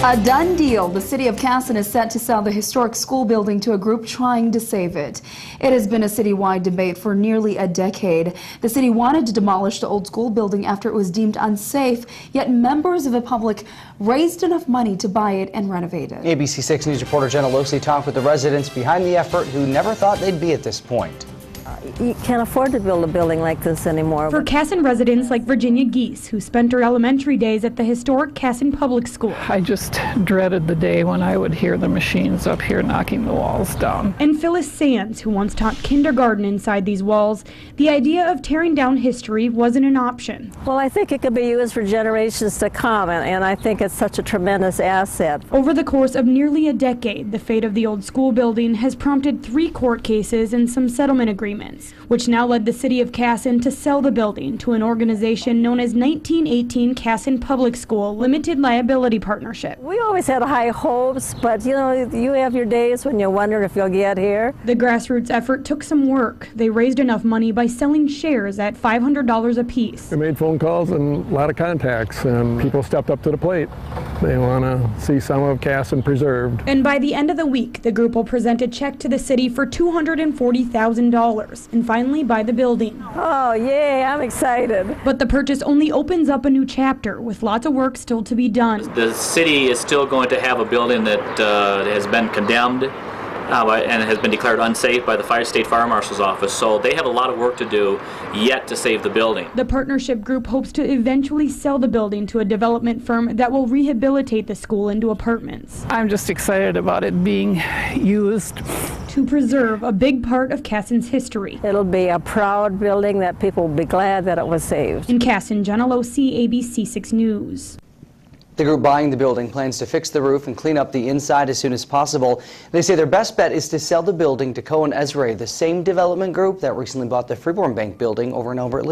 A done deal. The city of Kasson is set to sell the historic school building to a group trying to save it. It has been a citywide debate for nearly a decade. The city wanted to demolish the old school building after it was deemed unsafe, yet members of the public raised enough money to buy it and renovate it. ABC 6 News reporter Jenna Losey talked with the residents behind the effort who never thought they'd be at this point. You can't afford to build a building like this anymore. For Kasson residents like Virginia Geese, who spent her elementary days at the historic Kasson Public School. I just dreaded the day when I would hear the machines up here knocking the walls down. And Phyllis Sands, who once taught kindergarten inside these walls, the idea of tearing down history wasn't an option. Well, I think it could be used for generations to come, and I think it's such a tremendous asset. Over the course of nearly a decade, the fate of the old school building has prompted 3 court cases and some settlement agreements, which now led the city of Kasson to sell the building to an organization known as 1918 Kasson Public School Limited Liability Partnership. We always had high hopes, but you know, you have your days when you wonder if you'll get here. The Grassroots effort took some work. They raised enough money by selling shares at $500 a piece. We made phone calls and a lot of contacts, and people stepped up to the plate. They want to see some of Kasson preserved. And by the end of the week, the group will present a check to the city for $240,000 and finally buy the building. Oh, yay, I'm excited. But the purchase only opens up a new chapter with lots of work still to be done. The city is still going to have a building that has been condemned and has been declared unsafe by the State Fire Marshal's office, so they have a lot of work to do yet to save the building. The partnership group hopes to eventually sell the building to a development firm that will rehabilitate the school into apartments. I'm just excited about it being used to preserve a big part of Kasson's history. It'll be a proud building that people will be glad that it was saved. In Kasson, Jenna Losey, ABC 6 News. The group buying the building plans to fix the roof and clean up the inside as soon as possible. They say their best bet is to sell the building to Cohen Ezra, the same development group that recently bought the Freeborn Bank building over in Albert Lea.